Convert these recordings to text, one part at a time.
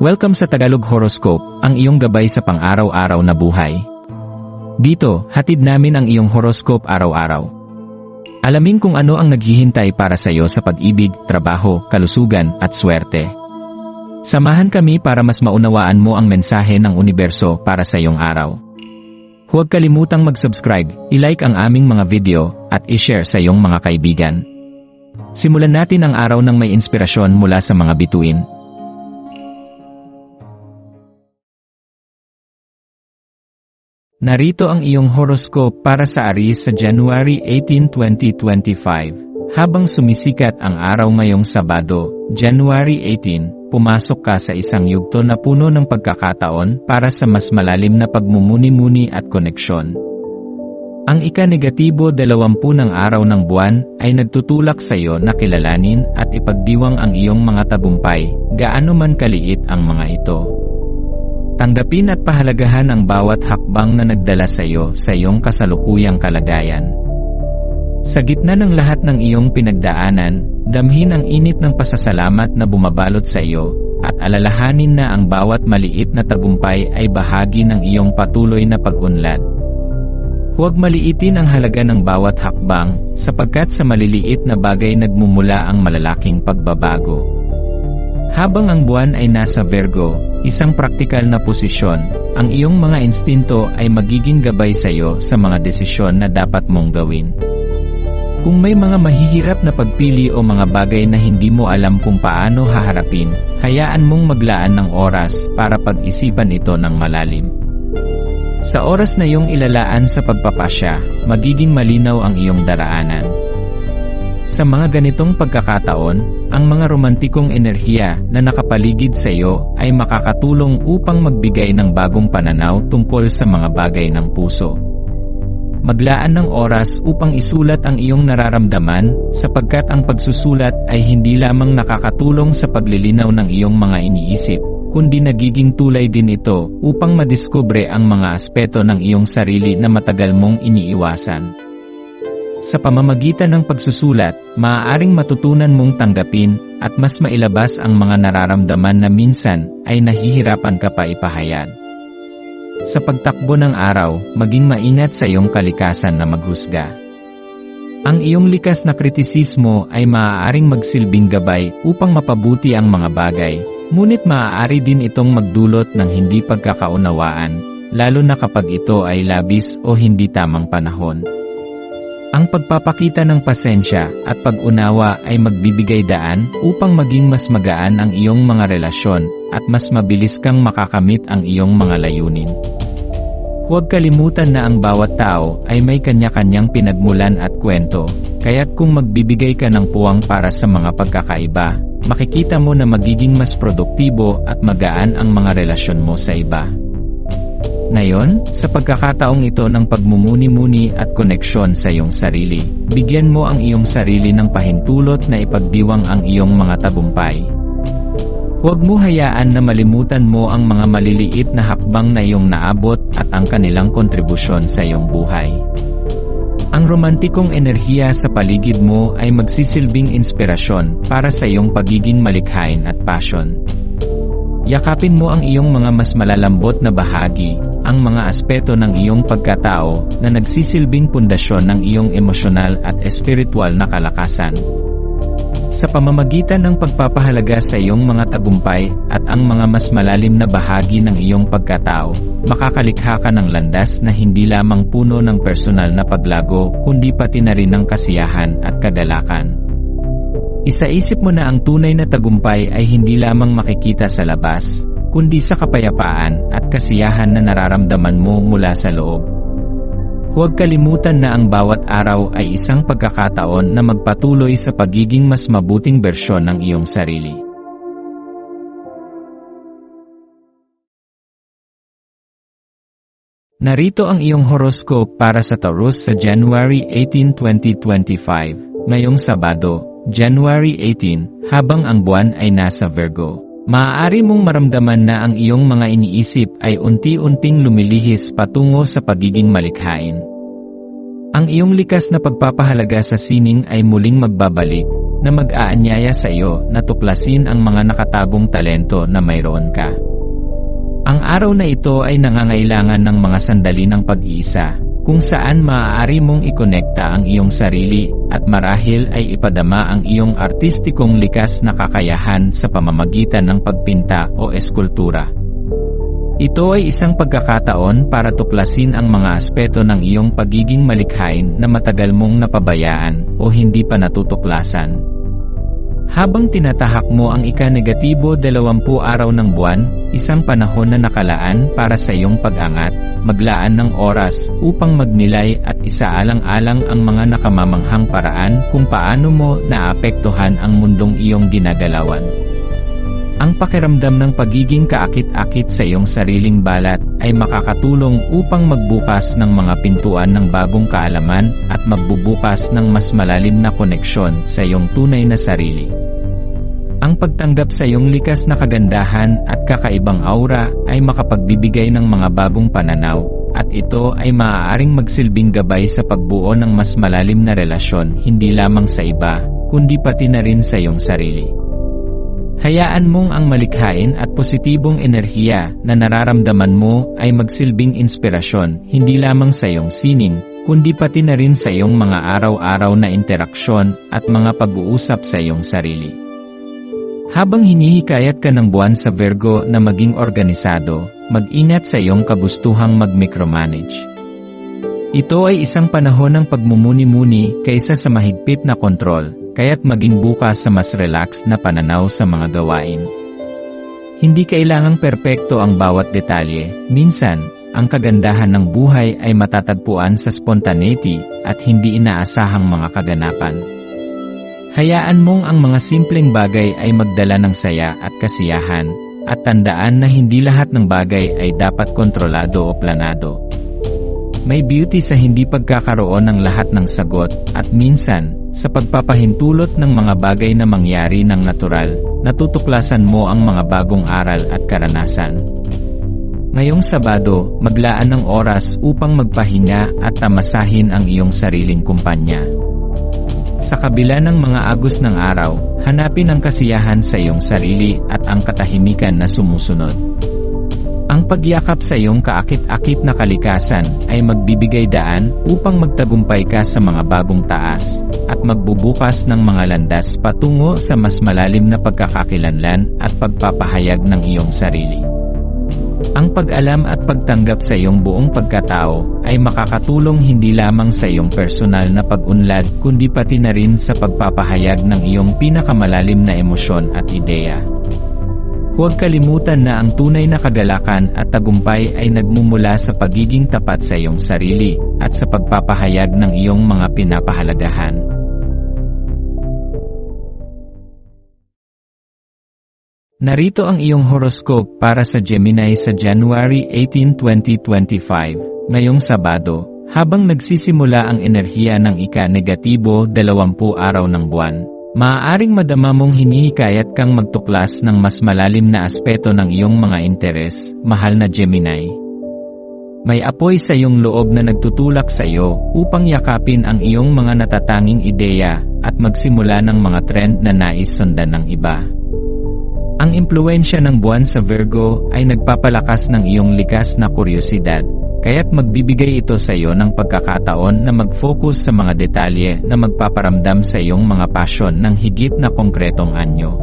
Welcome sa Tagalog Horoscope, ang iyong gabay sa pang-araw-araw na buhay. Dito, hatid namin ang iyong horoscope araw-araw. Alamin kung ano ang naghihintay para sa iyo sa pag-ibig, trabaho, kalusugan, at swerte. Samahan kami para mas maunawaan mo ang mensahe ng universo para sa iyong araw. Huwag kalimutang mag-subscribe, i-like ang aming mga video, at i-share sa iyong mga kaibigan. Simulan natin ang araw ng may inspirasyon mula sa mga bituin. Narito ang iyong horoscope para sa Aries sa January 18, 2025. Habang sumisikat ang araw ngayong Sabado, January 18, pumasok ka sa isang yugto na puno ng pagkakataon para sa mas malalim na pagmumuni-muni at koneksyon. Ang ika-negatibo 20 ng araw ng buwan ay nagtutulak sa iyo na kilalanin at ipagdiwang ang iyong mga tagumpay, gaano man kaliit ang mga ito. Tanggapin at pahalagahan ang bawat hakbang na nagdala sa iyo sa iyong kasalukuyang kalagayan. Sa gitna ng lahat ng iyong pinagdaanan, damhin ang init ng pasasalamat na bumabalot sa iyo, at alalahanin na ang bawat maliit na tagumpay ay bahagi ng iyong patuloy na pag-unlad. Huwag maliitin ang halaga ng bawat hakbang, sapagkat sa maliliit na bagay nagmumula ang malalaking pagbabago. Habang ang buwan ay nasa Virgo, isang praktikal na posisyon, ang iyong mga instinto ay magiging gabay sa iyo sa mga desisyon na dapat mong gawin. Kung may mga mahihirap na pagpili o mga bagay na hindi mo alam kung paano haharapin, hayaan mong maglaan ng oras para pag-isipan ito ng malalim. Sa oras na iyong ilalaan sa pagpapasya, magiging malinaw ang iyong daraanan. Sa mga ganitong pagkakataon, ang mga romantikong enerhiya na nakapaligid sa iyo ay makakatulong upang magbigay ng bagong pananaw tungkol sa mga bagay ng puso. Maglaan ng oras upang isulat ang iyong nararamdaman, sapagkat ang pagsusulat ay hindi lamang nakakatulong sa paglilinaw ng iyong mga iniisip, kundi nagiging tulay din ito upang madiskubre ang mga aspeto ng iyong sarili na matagal mong iniiwasan. Sa pamamagitan ng pagsusulat, maaaring matutunan mong tanggapin at mas mailabas ang mga nararamdaman na minsan ay nahihirapan ka pa ipahayag. Sa pagtakbo ng araw, maging maingat sa iyong kalikasan na maghusga. Ang iyong likas na kritisismo ay maaaring magsilbing gabay upang mapabuti ang mga bagay, ngunit maaari din itong magdulot ng hindi pagkakaunawaan, lalo na kapag ito ay labis o hindi tamang panahon. Ang pagpapakita ng pasensya at pag-unawa ay magbibigay daan upang maging mas magaan ang iyong mga relasyon at mas mabilis kang makakamit ang iyong mga layunin. Huwag kalimutan na ang bawat tao ay may kanya-kanyang pinagmulan at kwento, kaya't kung magbibigay ka ng puwang para sa mga pagkakaiba, makikita mo na magiging mas produktibo at magaan ang mga relasyon mo sa iba. Ngayon, sa pagkakataong ito ng pagmumuni-muni at koneksyon sa iyong sarili, bigyan mo ang iyong sarili ng pahintulot na ipagdiwang ang iyong mga tagumpay. Huwag mo hayaan na malimutan mo ang mga maliliit na hakbang na iyong naabot at ang kanilang kontribusyon sa iyong buhay. Ang romantikong enerhiya sa paligid mo ay magsisilbing inspirasyon para sa iyong pagiging malikhain at passion. Yakapin mo ang iyong mga mas malalambot na bahagi, ang mga aspeto ng iyong pagkatao na nagsisilbing pundasyon ng iyong emosyonal at espiritual na kalakasan. Sa pamamagitan ng pagpapahalaga sa iyong mga tagumpay at ang mga mas malalim na bahagi ng iyong pagkatao, makakalikha ka ng landas na hindi lamang puno ng personal na paglago kundi pati na rin ng kasiyahan at kagalakan. Isaisip mo na ang tunay na tagumpay ay hindi lamang makikita sa labas, kundi sa kapayapaan at kasiyahan na nararamdaman mo mula sa loob. Huwag kalimutan na ang bawat araw ay isang pagkakataon na magpatuloy sa pagiging mas mabuting bersyon ng iyong sarili. Narito ang iyong horoscope para sa Taurus sa January 18, 2025, ngayong Sabado, January 18, habang ang buwan ay nasa Virgo. Maaari mong maramdaman na ang iyong mga iniisip ay unti-unting lumilihis patungo sa pagiging malikhain. Ang iyong likas na pagpapahalaga sa sining ay muling magbabalik, na mag-aanyaya sa iyo na tuklasin ang mga nakatagong talento na mayroon ka. Ang araw na ito ay nangangailangan ng mga sandali ng pag-iisa, kung saan maaari mong ikonekta ang iyong sarili at marahil ay ipadama ang iyong artistikong likas na kakayahan sa pamamagitan ng pagpinta o eskultura. Ito ay isang pagkakataon para tuklasin ang mga aspeto ng iyong pagiging malikhain na matagal mong napabayaan o hindi pa natutuklasan. Habang tinatahak mo ang ika-negatibo 20 araw ng buwan, isang panahon na nakalaan para sa iyong pag-angat, maglaan ng oras upang magnilay at isaalang-alang ang mga nakamamanghang paraan kung paano mo naapektuhan ang mundong iyong ginagalawan. Ang pakiramdam ng pagiging kaakit-akit sa iyong sariling balat ay makakatulong upang magbukas ng mga pintuan ng bagong kaalaman at magbubukas ng mas malalim na koneksyon sa iyong tunay na sarili. Ang pagtanggap sa iyong likas na kagandahan at kakaibang aura ay makapagbibigay ng mga bagong pananaw, at ito ay maaaring magsilbing gabay sa pagbuo ng mas malalim na relasyon hindi lamang sa iba, kundi pati na rin sa iyong sarili. Hayaan mong ang malikhain at positibong enerhiya na nararamdaman mo ay magsilbing inspirasyon hindi lamang sa iyong sining, kundi pati na rin sa iyong mga araw-araw na interaksyon at mga pag-uusap sa iyong sarili. Habang hinihikayat ka ng buwan sa Virgo na maging organisado, mag-ingat sa iyong kagustuhang mag-micromanage. Ito ay isang panahon ng pagmumuni-muni kaysa sa mahigpit na kontrol, kaya't maging bukas sa mas relax na pananaw sa mga gawain. Hindi kailangang perpekto ang bawat detalye, minsan, ang kagandahan ng buhay ay matatagpuan sa spontaneity at hindi inaasahang mga kaganapan. Hayaan mong ang mga simpleng bagay ay magdala ng saya at kasiyahan, at tandaan na hindi lahat ng bagay ay dapat kontrolado o planado. May beauty sa hindi pagkakaroon ng lahat ng sagot, at minsan, sa pagpapahintulot ng mga bagay na mangyari ng natural, natutuklasan mo ang mga bagong aral at karanasan. Ngayong Sabado, maglaan ng oras upang magpahinga at tamasahin ang iyong sariling kumpanya. Sa kabila ng mga agos ng araw, hanapin ang kasiyahan sa iyong sarili at ang katahimikan na sumusunod. Ang pagyakap sa iyong kaakit-akit na kalikasan ay magbibigay daan upang magtagumpay ka sa mga bagong taas, at magbubukas ng mga landas patungo sa mas malalim na pagkakakilanlan at pagpapahayag ng iyong sarili. Ang pag-alam at pagtanggap sa iyong buong pagkatao ay makakatulong hindi lamang sa iyong personal na pag-unlad kundi pati na rin sa pagpapahayag ng iyong pinakamalalim na emosyon at ideya. Huwag kalimutan na ang tunay na kagalakan at tagumpay ay nagmumula sa pagiging tapat sa iyong sarili at sa pagpapahayag ng iyong mga pinapahalagahan. Narito ang iyong horoscope para sa Gemini sa January 18, 2025, ngayong Sabado, habang nagsisimula ang enerhiya ng ika-negatibo 20 araw ng buwan. Maaaring madama mong hinihikayat kang magtuklas ng mas malalim na aspeto ng iyong mga interes, mahal na Gemini. May apoy sa iyong loob na nagtutulak sa iyo upang yakapin ang iyong mga natatanging ideya at magsimula ng mga trend na nais sundan ng iba. Ang impluwensya ng buwan sa Virgo ay nagpapalakas ng iyong likas na kuryosidad, kaya't magbibigay ito sa iyo ng pagkakataon na mag-focus sa mga detalye na magpaparamdam sa iyong mga pasyon ng higit na konkretong anyo.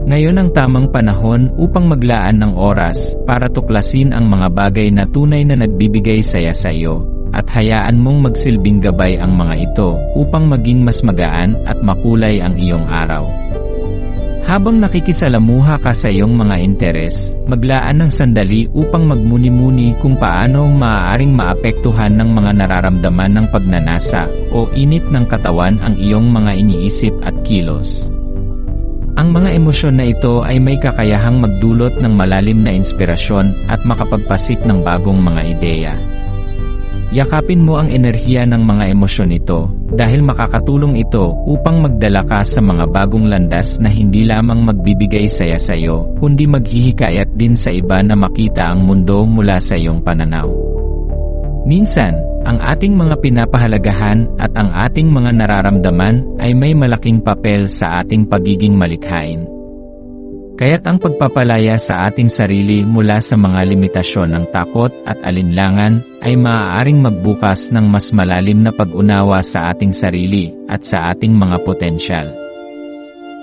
Ngayon ang tamang panahon upang maglaan ng oras para tuklasin ang mga bagay na tunay na nagbibigay saya sa iyo, at hayaan mong magsilbing gabay ang mga ito upang maging mas magaan at makulay ang iyong araw. Habang nakikisalamuha ka sa iyong mga interes, maglaan ng sandali upang magmuni-muni kung paano maaaring maapektuhan ng mga nararamdaman ng pagnanasa o init ng katawan ang iyong mga iniisip at kilos. Ang mga emosyon na ito ay may kakayahang magdulot ng malalim na inspirasyon at makapagpasik ng bagong mga ideya. Yakapin mo ang enerhiya ng mga emosyon ito, dahil makakatulong ito upang magdala ka sa mga bagong landas na hindi lamang magbibigay saya sa iyo, kundi maghihikayat din sa iba na makita ang mundo mula sa iyong pananaw. Minsan, ang ating mga pinapahalagahan at ang ating mga nararamdaman ay may malaking papel sa ating pagiging malikhain. Kaya't ang pagpapalaya sa ating sarili mula sa mga limitasyon ng takot at alinlangan ay maaaring magbukas ng mas malalim na pag-unawa sa ating sarili at sa ating mga potensyal.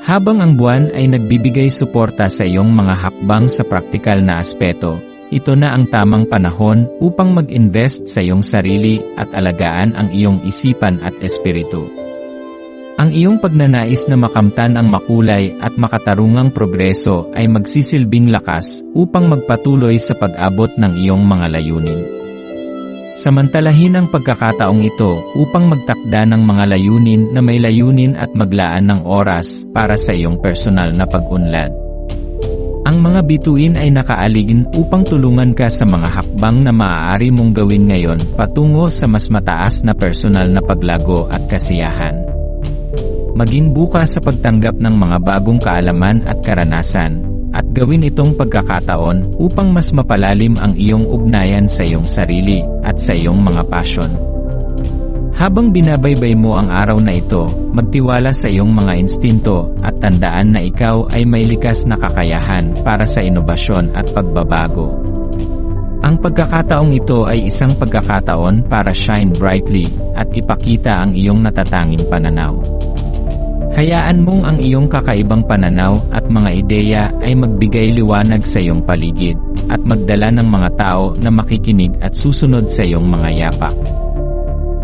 Habang ang buwan ay nagbibigay suporta sa iyong mga hakbang sa praktikal na aspeto, ito na ang tamang panahon upang mag-invest sa iyong sarili at alagaan ang iyong isipan at espiritu. Ang iyong pagnanais na makamtan ang makulay at makatarungang progreso ay magsisilbing lakas upang magpatuloy sa pag-abot ng iyong mga layunin. Samantalahin ang pagkakataong ito upang magtakda ng mga layunin na may layunin at maglaan ng oras para sa iyong personal na pag-unlad. Ang mga bituin ay nakaaligin upang tulungan ka sa mga hakbang na maaari mong gawin ngayon patungo sa mas mataas na personal na paglago at kasiyahan. Maging bukas sa pagtanggap ng mga bagong kaalaman at karanasan, at gawin itong pagkakataon upang mas mapalalim ang iyong ugnayan sa iyong sarili at sa iyong mga pasyon. Habang binabaybay mo ang araw na ito, magtiwala sa iyong mga instinto at tandaan na ikaw ay may likas na kakayahan para sa inobasyon at pagbabago. Ang pagkakataong ito ay isang pagkakataon para shine brightly at ipakita ang iyong natatanging pananaw. Hayaan mong ang iyong kakaibang pananaw at mga ideya ay magbigay liwanag sa iyong paligid at magdala ng mga tao na makikinig at susunod sa iyong mga yapak.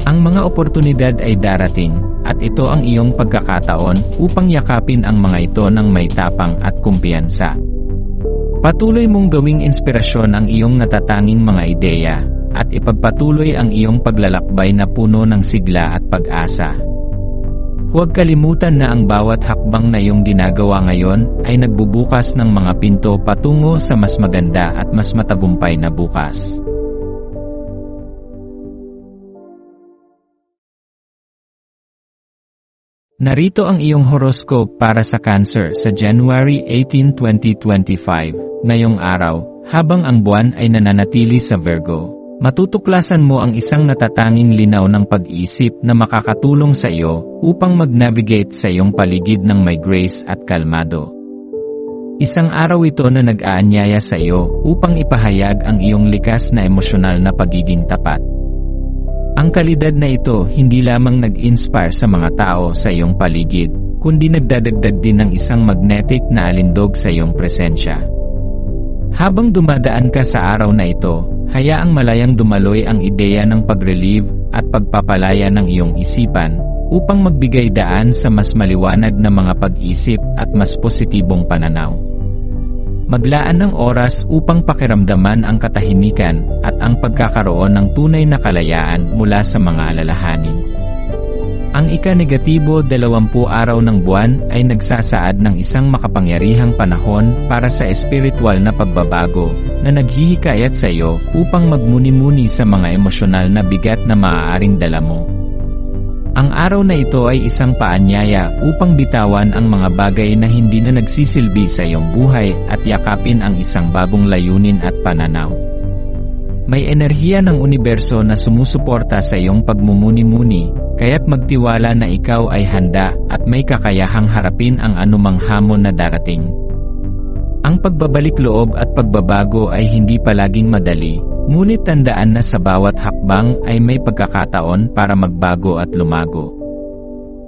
Ang mga oportunidad ay darating, at ito ang iyong pagkakataon upang yakapin ang mga ito ng may tapang at kumpiyansa. Patuloy mong gawing inspirasyon ang iyong natatanging mga ideya, at ipagpatuloy ang iyong paglalakbay na puno ng sigla at pag-asa. Huwag kalimutan na ang bawat hakbang na iyong ginagawa ngayon ay nagbubukas ng mga pinto patungo sa mas maganda at mas matagumpay na bukas. Narito ang iyong horoscope para sa Cancer sa January 18, 2025. Ngayong araw, habang ang buwan ay nananatili sa Virgo, matutuklasan mo ang isang natatanging linaw ng pag-iisip na makakatulong sa iyo upang mag-navigate sa iyong paligid ng may grace at kalmado. Isang araw ito na nag-aanyaya sa iyo upang ipahayag ang iyong likas na emosyonal na pagiging tapat. Ang kalidad na ito hindi lamang nag-inspire sa mga tao sa iyong paligid, kundi nagdadagdag din ng isang magnetic na alindog sa iyong presensya. Habang dumadaan ka sa araw na ito, hayaang malayang dumaloy ang ideya ng pag-relieve at pagpapalaya ng iyong isipan upang magbigay daan sa mas maliwanag na mga pag-isip at mas positibong pananaw. Maglaan ng oras upang pakiramdaman ang katahimikan at ang pagkakaroon ng tunay na kalayaan mula sa mga alalahanin. Ang ika-negatibo 20 araw ng buwan ay nagsasaad ng isang makapangyarihang panahon para sa espiritual na pagbabago na naghihikayat sa iyo upang magmuni-muni sa mga emosyonal na bigat na maaaring dala mo. Ang araw na ito ay isang paanyaya upang bitawan ang mga bagay na hindi na nagsisilbi sa iyong buhay at yakapin ang isang bagong layunin at pananaw. May enerhiya ng universo na sumusuporta sa iyong pagmumuni-muni, kaya't magtiwala na ikaw ay handa at may kakayahang harapin ang anumang hamon na darating. Ang pagbabalik loob at pagbabago ay hindi palaging madali, ngunit tandaan na sa bawat hakbang ay may pagkakataon para magbago at lumago.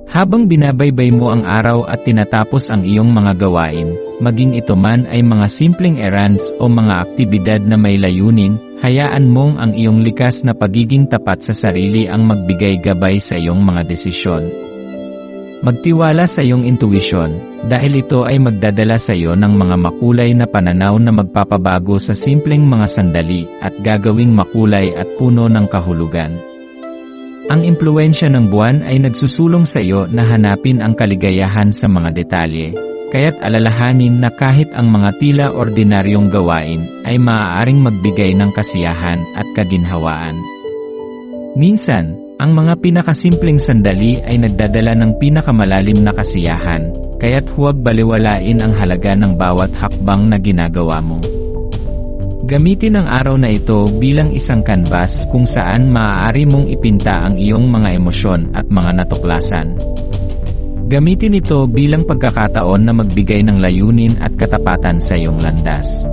Habang binabaybay mo ang araw at tinatapos ang iyong mga gawain, maging ito man ay mga simpleng errands o mga aktibidad na may layunin, hayaan mong ang iyong likas na pagiging tapat sa sarili ang magbigay gabay sa iyong mga desisyon. Magtiwala sa iyong intuition, dahil ito ay magdadala sa iyo ng mga makulay na pananaw na magpapabago sa simpleng mga sandali at gagawing makulay at puno ng kahulugan. Ang impluwensya ng buwan ay nagsusulong sa iyo na hanapin ang kaligayahan sa mga detalye, kaya't alalahanin na kahit ang mga tila ordinaryong gawain ay maaaring magbigay ng kasiyahan at kaginhawaan. Minsan, ang mga pinakasimpleng sandali ay nagdadala ng pinakamalalim na kasiyahan, kaya't huwag baliwalain ang halaga ng bawat hakbang na ginagawa mo. Gamitin ang araw na ito bilang isang canvas kung saan maaari mong ipinta ang iyong mga emosyon at mga natuklasan. Gamitin ito bilang pagkakataon na magbigay ng layunin at katapatan sa iyong landas.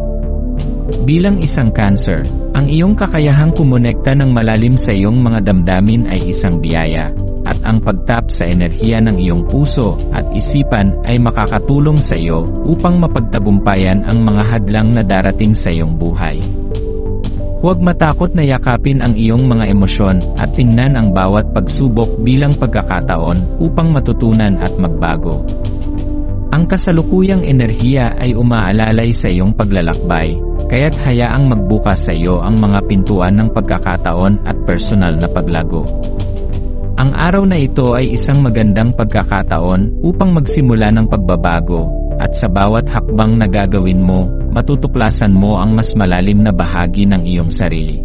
Bilang isang Cancer, ang iyong kakayahang kumonekta ng malalim sa iyong mga damdamin ay isang biyaya, at ang pagtap sa enerhiya ng iyong puso at isipan ay makakatulong sa iyo upang mapagtagumpayan ang mga hadlang na darating sa iyong buhay. Huwag matakot na yakapin ang iyong mga emosyon at tingnan ang bawat pagsubok bilang pagkakataon upang matutunan at magbago. Ang kasalukuyang enerhiya ay umaalalay sa iyong paglalakbay, kaya't hayaang magbukas sa iyo ang mga pintuan ng pagkakataon at personal na paglago. Ang araw na ito ay isang magandang pagkakataon upang magsimula ng pagbabago, at sa bawat hakbang na gagawin mo, matutuklasan mo ang mas malalim na bahagi ng iyong sarili.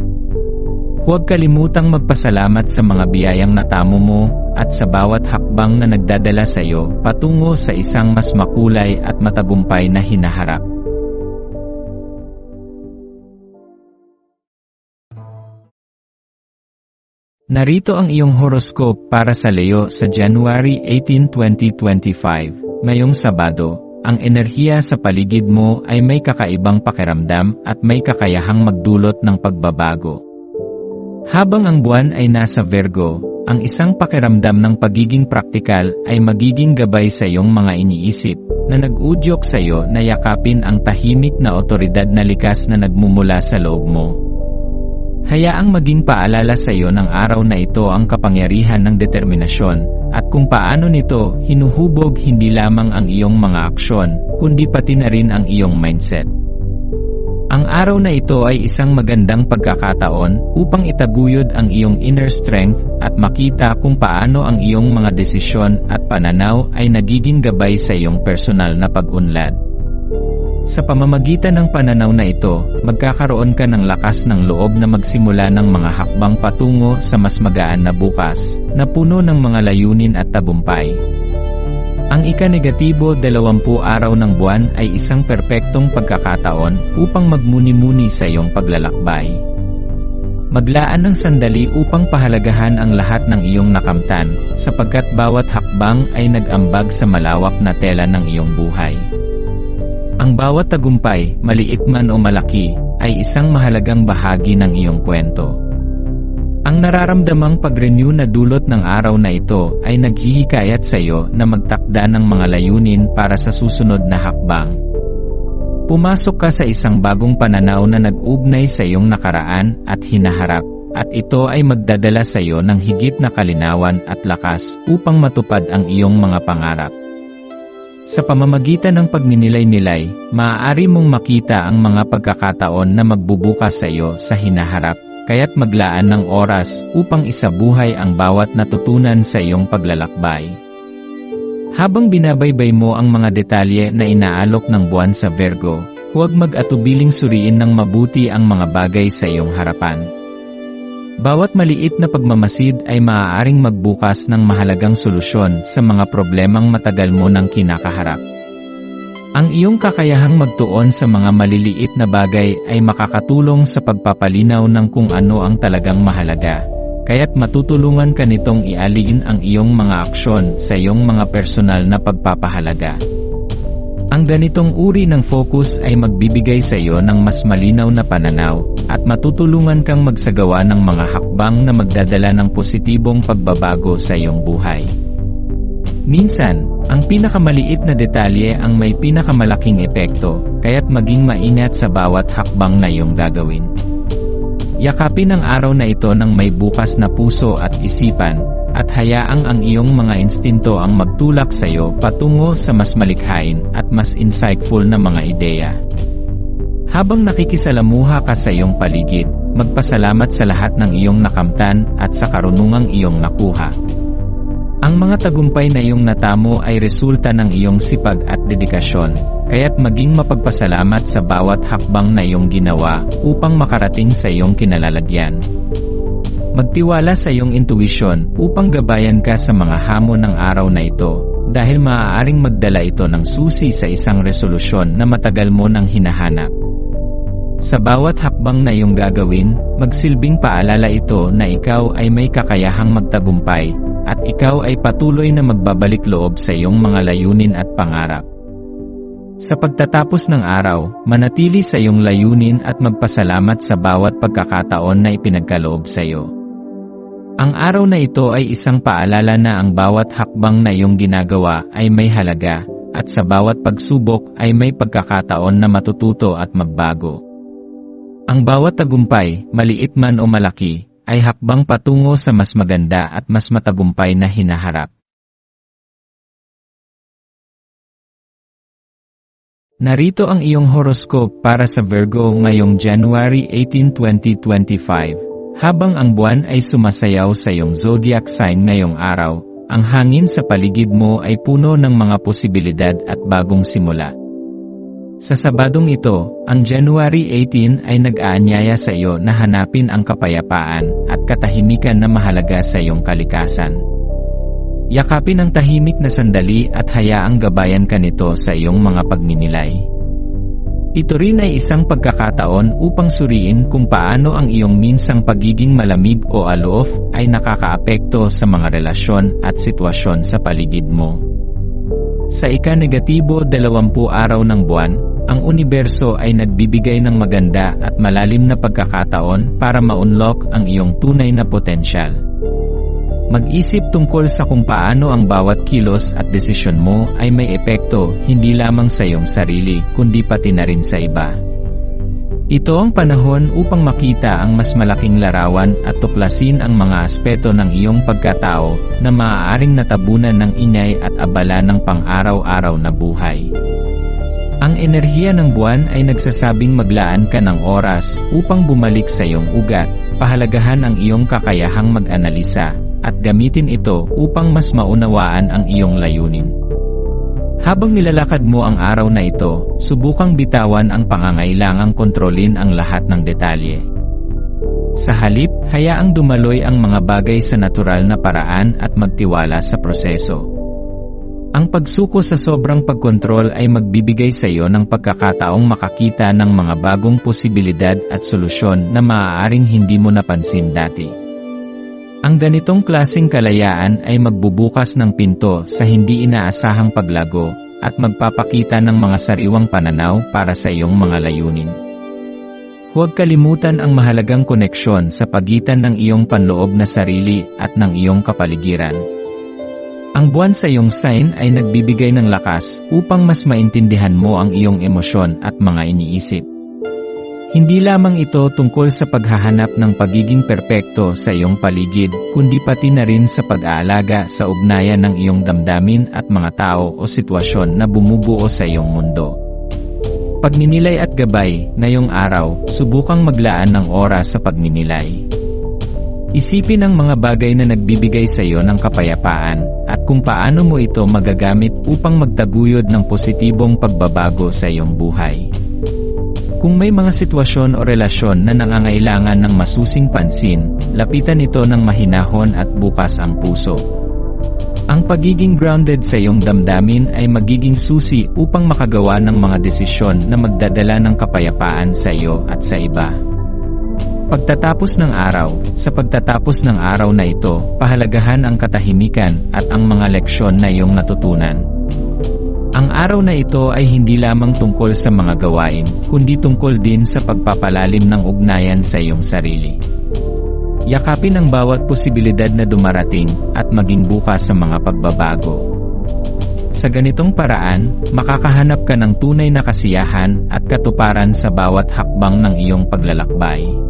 Huwag kalimutang magpasalamat sa mga biyayang natamo mo, at sa bawat hakbang na nagdadala sa iyo patungo sa isang mas makulay at matagumpay na hinaharap. Narito ang iyong horoscope para sa Leo sa January 18, 2025. Ngayong Sabado, ang enerhiya sa paligid mo ay may kakaibang pakiramdam at may kakayahang magdulot ng pagbabago. Habang ang buwan ay nasa Virgo, ang isang pakiramdam ng pagiging praktikal ay magiging gabay sa iyong mga iniisip, na nag-udyok sa iyo na yakapin ang tahimik na otoridad na likas na nagmumula sa loob mo. Hayaang maging paalala sa iyo ng araw na ito ang kapangyarihan ng determinasyon, at kung paano nito hinuhubog hindi lamang ang iyong mga aksyon, kundi pati na rin ang iyong mindset. Ang araw na ito ay isang magandang pagkakataon upang itaguyod ang iyong inner strength at makita kung paano ang iyong mga desisyon at pananaw ay nagiging gabay sa iyong personal na pag-unlad. Sa pamamagitan ng pananaw na ito, magkakaroon ka ng lakas ng loob na magsimula ng mga hakbang patungo sa mas magaan na bukas, na puno ng mga layunin at tagumpay. Ang ika-negatibo 20 araw ng buwan ay isang perpektong pagkakataon upang magmuni-muni sa iyong paglalakbay. Maglaan ng sandali upang pahalagahan ang lahat ng iyong nakamtan, sapagkat bawat hakbang ay nag-ambag sa malawak na tela ng iyong buhay. Ang bawat tagumpay, maliit man o malaki, ay isang mahalagang bahagi ng iyong kwento. Ang nararamdamang pag-renew na dulot ng araw na ito ay naghihikayat sa iyo na magtakda ng mga layunin para sa susunod na hakbang. Pumasok ka sa isang bagong pananaw na nag-ugnay sa iyong nakaraan at hinaharap, at ito ay magdadala sa iyo ng higit na kalinawan at lakas upang matupad ang iyong mga pangarap. Sa pamamagitan ng pagninilay-nilay, maaari mong makita ang mga pagkakataon na magbubukas sa iyo sa hinaharap, kaya't maglaan ng oras upang isabuhay ang bawat natutunan sa iyong paglalakbay. Habang binabaybay mo ang mga detalye na inaalok ng buwan sa Virgo, huwag mag-atubiling suriin ng mabuti ang mga bagay sa iyong harapan. Bawat maliit na pagmamasid ay maaaring magbukas ng mahalagang solusyon sa mga problemang matagal mo nang kinakaharap. Ang iyong kakayahang magtuon sa mga maliliit na bagay ay makakatulong sa pagpapalinaw ng kung ano ang talagang mahalaga, kaya't matutulungan ka nitong ialin ang iyong mga aksyon sa iyong mga personal na pagpapahalaga. Ang ganitong uri ng focus ay magbibigay sa iyo ng mas malinaw na pananaw, at matutulungan kang magsagawa ng mga hakbang na magdadala ng positibong pagbabago sa iyong buhay. Minsan, ang pinakamaliit na detalye ang may pinakamalaking epekto, kaya't maging maingat sa bawat hakbang na iyong gagawin. Yakapin ang araw na ito ng may bukas na puso at isipan, at hayaang ang iyong mga instinto ang magtulak sa iyo patungo sa mas malikhain at mas insightful na mga ideya. Habang nakikisalamuha ka sa iyong paligid, magpasalamat sa lahat ng iyong nakamtan at sa karunungang iyong nakuha. Ang mga tagumpay na iyong natamo ay resulta ng iyong sipag at dedikasyon, kaya't maging mapagpasalamat sa bawat hakbang na iyong ginawa upang makarating sa iyong kinalalagyan. Magtiwala sa iyong intuition upang gabayan ka sa mga hamon ng araw na ito, dahil maaaring magdala ito ng susi sa isang resolusyon na matagal mo nang hinahanap. Sa bawat hakbang na iyong gagawin, magsilbing paalala ito na ikaw ay may kakayahang magtagumpay, at ikaw ay patuloy na magbabalik loob sa iyong mga layunin at pangarap. Sa pagtatapos ng araw, manatili sa iyong layunin at magpasalamat sa bawat pagkakataon na ipinagkaloob sa iyo. Ang araw na ito ay isang paalala na ang bawat hakbang na iyong ginagawa ay may halaga, at sa bawat pagsubok ay may pagkakataon na matututo at magbago. Ang bawat tagumpay, maliit man o malaki, ay hakbang patungo sa mas maganda at mas matagumpay na hinaharap. Narito ang iyong horoscope para sa Virgo ngayong January 18, 2025. Habang ang buwan ay sumasayaw sa iyong zodiac sign ngayong araw, ang hangin sa paligid mo ay puno ng mga posibilidad at bagong simula. Sa Sabadong ito, ang January 18 ay nag-aanyaya sa iyo na hanapin ang kapayapaan at katahimikan na mahalaga sa iyong kalikasan. Yakapin ang tahimik na sandali at hayaang gabayan ka nito sa iyong mga pagninilay. Ito rin ay isang pagkakataon upang suriin kung paano ang iyong minsang pagiging malamig o aloof ay nakakaapekto sa mga relasyon at sitwasyon sa paligid mo. Sa ika-negatibo 20 araw ng buwan, ang universo ay nagbibigay ng maganda at malalim na pagkakataon para ma-unlock ang iyong tunay na potensyal. Mag-isip tungkol sa kung paano ang bawat kilos at desisyon mo ay may epekto hindi lamang sa iyong sarili kundi pati na rin sa iba. Ito ang panahon upang makita ang mas malaking larawan at tuklasin ang mga aspeto ng iyong pagkatao na maaaring natabunan ng ingay at abala ng pang-araw-araw na buhay. Ang enerhiya ng buwan ay nagsasabing maglaan ka ng oras upang bumalik sa iyong ugat, pahalagahan ang iyong kakayahang mag-analisa, at gamitin ito upang mas maunawaan ang iyong layunin. Habang nilalakad mo ang araw na ito, subukang bitawan ang pangangailangang kontrolin ang lahat ng detalye. Sa halip, hayaang dumaloy ang mga bagay sa natural na paraan at magtiwala sa proseso. Ang pagsuko sa sobrang pagkontrol ay magbibigay sa iyo ng pagkakataong makakita ng mga bagong posibilidad at solusyon na maaaring hindi mo napansin dati. Ang ganitong klaseng kalayaan ay magbubukas ng pinto sa hindi inaasahang paglago at magpapakita ng mga sariwang pananaw para sa iyong mga layunin. Huwag kalimutan ang mahalagang koneksyon sa pagitan ng iyong panloob na sarili at ng iyong kapaligiran. Ang buwan sa iyong sign ay nagbibigay ng lakas upang mas maintindihan mo ang iyong emosyon at mga iniisip. Hindi lamang ito tungkol sa paghahanap ng pagiging perpekto sa iyong paligid, kundi pati na rin sa pag-aalaga sa ugnayan ng iyong damdamin at mga tao o sitwasyon na bumubuo sa iyong mundo. Pagninilay at gabay, ngayong araw, subukang maglaan ng oras sa pagninilay. Isipin ang mga bagay na nagbibigay sa iyo ng kapayapaan, at kung paano mo ito magagamit upang magtaguyod ng positibong pagbabago sa iyong buhay. Kung may mga sitwasyon o relasyon na nangangailangan ng masusing pansin, lapitan ito ng mahinahon at bukas ang puso. Ang pagiging grounded sa iyong damdamin ay magiging susi upang makagawa ng mga desisyon na magdadala ng kapayapaan sa iyo at sa iba. Pagtatapos ng araw, sa pagtatapos ng araw na ito, pahalagahan ang katahimikan at ang mga leksyon na iyong natutunan. Ang araw na ito ay hindi lamang tungkol sa mga gawain, kundi tungkol din sa pagpapalalim ng ugnayan sa iyong sarili. Yakapin ang bawat posibilidad na dumarating at maging bukas sa mga pagbabago. Sa ganitong paraan, makakahanap ka ng tunay na kasiyahan at katuparan sa bawat hakbang ng iyong paglalakbay.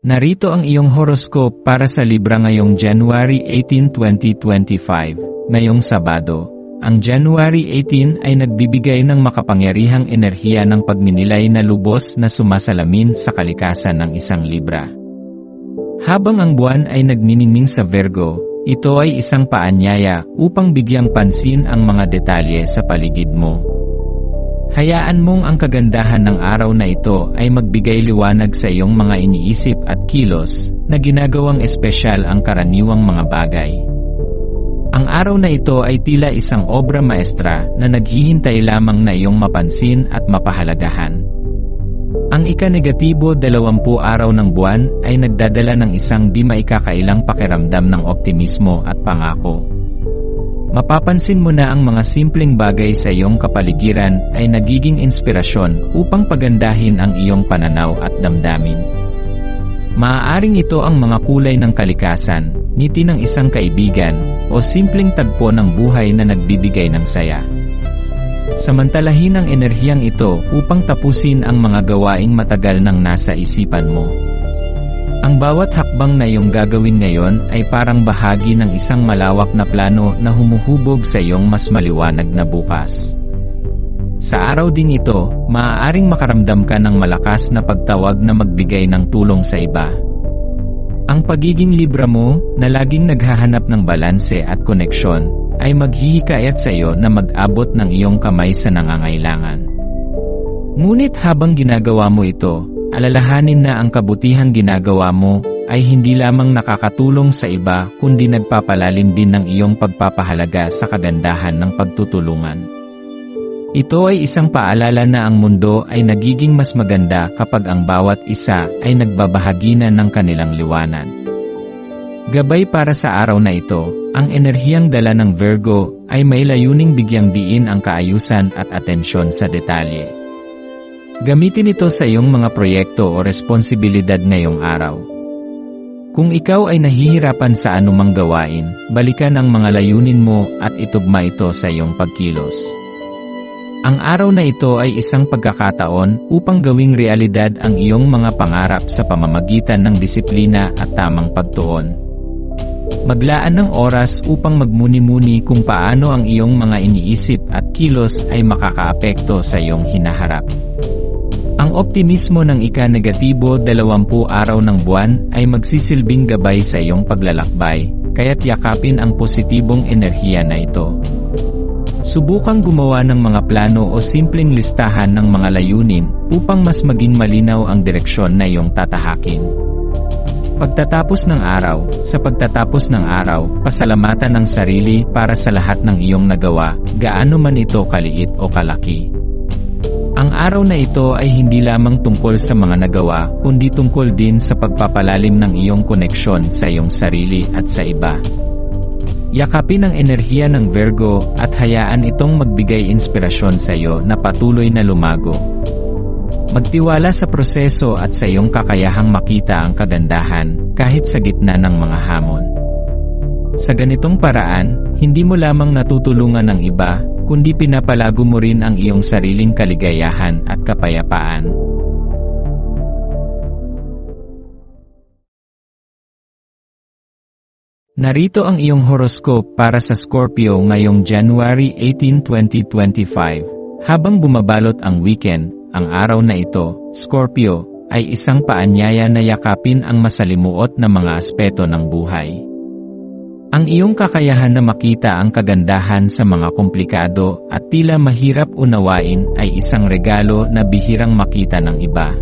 Narito ang iyong horoscope para sa Libra ngayong January 18, 2025. Ngayong Sabado, ang January 18 ay nagbibigay ng makapangyarihang enerhiya ng pagninilay na lubos na sumasalamin sa kalikasan ng isang Libra. Habang ang buwan ay nagniningning sa Virgo, ito ay isang paanyaya upang bigyang pansin ang mga detalye sa paligid mo. Hayaan mong ang kagandahan ng araw na ito ay magbigay liwanag sa iyong mga iniisip at kilos na ginagawang espesyal ang karaniwang mga bagay. Ang araw na ito ay tila isang obra maestra na naghihintay lamang na iyong mapansin at mapahalagahan. Ang ika-negatibo 20 araw ng buwan ay nagdadala ng isang di maikakailang pakiramdam ng optimismo at pangako. Mapapansin mo na ang mga simpleng bagay sa iyong kapaligiran ay nagiging inspirasyon upang pagandahin ang iyong pananaw at damdamin. Maaaring ito ang mga kulay ng kalikasan, ngiti ng isang kaibigan, o simpleng tagpo ng buhay na nagbibigay ng saya. Samantalahin ang enerhiyang ito upang tapusin ang mga gawaing matagal nang nasa isipan mo. Ang bawat hakbang na iyong gagawin ngayon ay parang bahagi ng isang malawak na plano na humuhubog sa iyong mas maliwanag na bukas. Sa araw ding ito, maaaring makaramdam ka ng malakas na pagtawag na magbigay ng tulong sa iba. Ang pagiging libra mo, na laging naghahanap ng balanse at koneksyon, ay maghihikayat sa iyo na mag-abot ng iyong kamay sa nangangailangan. Ngunit habang ginagawa mo ito, alalahanin na ang kabutihang ginagawa mo ay hindi lamang nakakatulong sa iba kundi nagpapalalim din ng iyong pagpapahalaga sa kagandahan ng pagtutulungan. Ito ay isang paalala na ang mundo ay nagiging mas maganda kapag ang bawat isa ay nagbabahagi na ng kanilang liwanag. Gabay para sa araw na ito, ang enerhiyang dala ng Virgo ay may layuning bigyang diin ang kaayusan at atensyon sa detalye. Gamitin ito sa iyong mga proyekto o responsibilidad ngayong araw. Kung ikaw ay nahihirapan sa anumang gawain, balikan ang mga layunin mo at itugma ito sa iyong pagkilos. Ang araw na ito ay isang pagkakataon upang gawing realidad ang iyong mga pangarap sa pamamagitan ng disiplina at tamang pagtuon. Maglaan ng oras upang magmuni-muni kung paano ang iyong mga iniisip at kilos ay makakaapekto sa iyong hinaharap. Ang optimismo ng ika-negatibo 20 araw ng buwan ay magsisilbing gabay sa iyong paglalakbay, kaya't yakapin ang positibong enerhiya na ito. Subukang gumawa ng mga plano o simpleng listahan ng mga layunin upang mas maging malinaw ang direksyon na iyong tatahakin. Pagtatapos ng araw, sa pagtatapos ng araw, pasalamatan ang sarili para sa lahat ng iyong nagawa, gaano man ito kaliit o kalaki. Ang araw na ito ay hindi lamang tungkol sa mga nagawa, kundi tungkol din sa pagpapalalim ng iyong koneksyon sa iyong sarili at sa iba. Yakapin ang enerhiya ng Virgo at hayaan itong magbigay inspirasyon sa iyo na patuloy na lumago. Magtiwala sa proseso at sa iyong kakayahang makita ang kagandahan kahit sa gitna ng mga hamon. Sa ganitong paraan, hindi mo lamang natutulungan ang iba, kundi pinapalago mo rin ang iyong sariling kaligayahan at kapayapaan. Narito ang iyong horoscope para sa Scorpio ngayong January 18, 2025. Habang bumabalot ang weekend, ang araw na ito, Scorpio, ay isang paanyaya na yakapin ang masalimuot na mga aspeto ng buhay. Ang iyong kakayahan na makita ang kagandahan sa mga komplikado at tila mahirap unawain ay isang regalo na bihirang makita ng iba.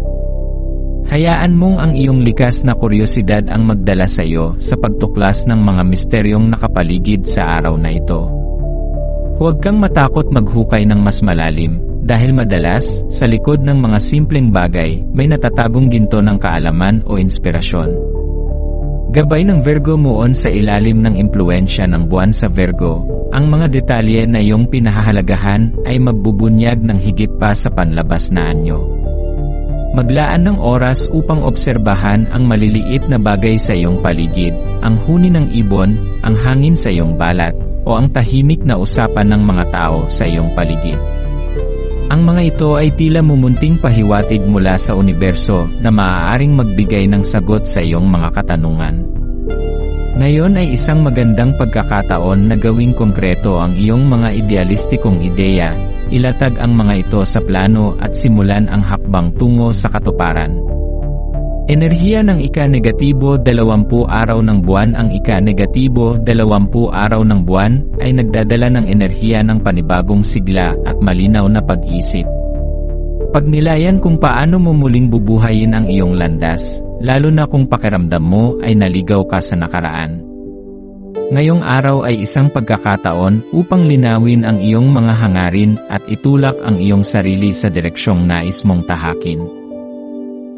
Hayaan mong ang iyong likas na kuryosidad ang magdala sa iyo sa pagtuklas ng mga misteryong nakapaligid sa araw na ito. Huwag kang matakot maghukay ng mas malalim, dahil madalas, sa likod ng mga simpleng bagay, may natatagong ginto ng kaalaman o inspirasyon. Gabay ng Virgo Moon sa ilalim ng impluensya ng buwan sa Virgo, ang mga detalye na iyong pinahahalagahan ay magbubunyag ng higit pa sa panlabas na anyo. Maglaan ng oras upang obserbahan ang maliliit na bagay sa iyong paligid, ang huni ng ibon, ang hangin sa iyong balat, o ang tahimik na usapan ng mga tao sa iyong paligid. Ang mga ito ay tila mumunting pahiwatig mula sa universo na maaaring magbigay ng sagot sa iyong mga katanungan. Ngayon ay isang magandang pagkakataon na gawing konkreto ang iyong mga idealistikong ideya, ilatag ang mga ito sa plano at simulan ang hakbang tungo sa katuparan. Enerhiya ng ika-negatibo 20 araw ng buwan. Ang ika-negatibo 20 araw ng buwan ay nagdadala ng enerhiya ng panibagong sigla at malinaw na pag-isip. Pagnilayan kung paano mo muling bubuhayin ang iyong landas, lalo na kung pakiramdam mo ay naligaw ka sa nakaraan. Ngayong araw ay isang pagkakataon upang linawin ang iyong mga hangarin at itulak ang iyong sarili sa direksyong nais mong tahakin.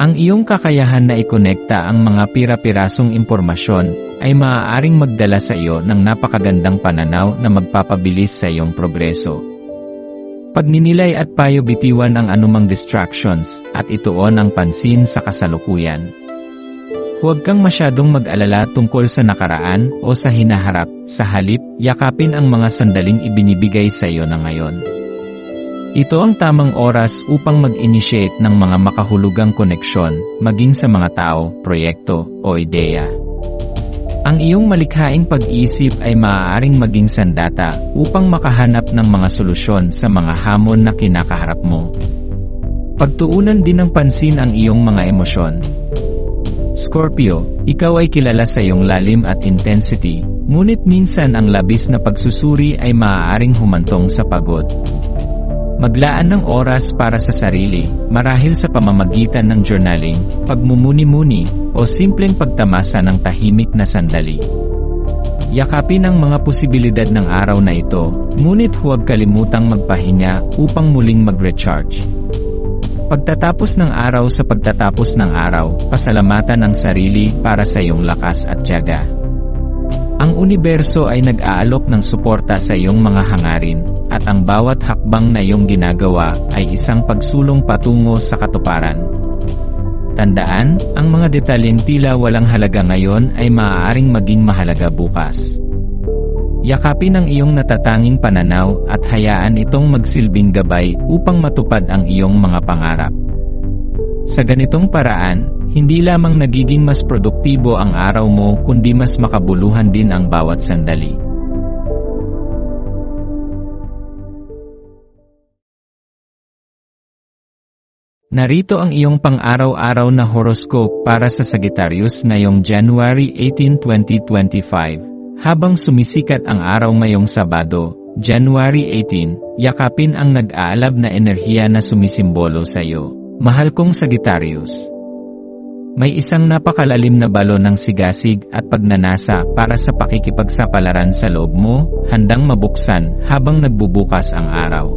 Ang iyong kakayahan na ikonekta ang mga pira-pirasong impormasyon ay maaaring magdala sa iyo ng napakagandang pananaw na magpapabilis sa iyong progreso. Pagninilay at payo, bitiwan ang anumang distractions at ituon ang pansin sa kasalukuyan. Huwag kang masyadong mag-alala tungkol sa nakaraan o sa hinaharap, sa halip, yakapin ang mga sandaling ibinibigay sa iyo na ngayon. Ito ang tamang oras upang mag-initiate ng mga makahulugang koneksyon, maging sa mga tao, proyekto, o ideya. Ang iyong malikhaing pag-iisip ay maaaring maging sandata upang makahanap ng mga solusyon sa mga hamon na kinakaharap mo. Pagtuunan din ng pansin ang iyong mga emosyon. Scorpio, ikaw ay kilala sa iyong lalim at intensity, ngunit minsan ang labis na pagsusuri ay maaaring humantong sa pagod. Maglaan ng oras para sa sarili, marahil sa pamamagitan ng journaling, pagmumuni-muni, o simpleng pagtamasa ng tahimik na sandali. Yakapin ang mga posibilidad ng araw na ito, ngunit huwag kalimutang magpahinga upang muling mag-recharge. Pagtatapos ng araw sa pagtatapos ng araw, pasalamatan ang sarili para sa iyong lakas at tiyaga. Ang universo ay nag-aalok ng suporta sa iyong mga hangarin, at ang bawat hakbang na iyong ginagawa ay isang pagsulong patungo sa katuparan. Tandaan, ang mga detalyeng tila walang halaga ngayon ay maaaring maging mahalaga bukas. Yakapin ang iyong natatanging pananaw at hayaan itong magsilbing gabay upang matupad ang iyong mga pangarap. Sa ganitong paraan, hindi lamang nagiging mas produktibo ang araw mo kundi mas makabuluhan din ang bawat sandali. Narito ang iyong pang-araw-araw na horoscope para sa Sagittarius ngayong January 18, 2025. Habang sumisikat ang araw ngayong Sabado, January 18, yakapin ang nag-aalab na enerhiya na sumisimbolo sa iyo. Mahal kong Sagittarius. May isang napakalalim na balon ng sigasig at pagnanasa para sa pakikipagsapalaran sa loob mo, handang mabuksan habang nagbubukas ang araw.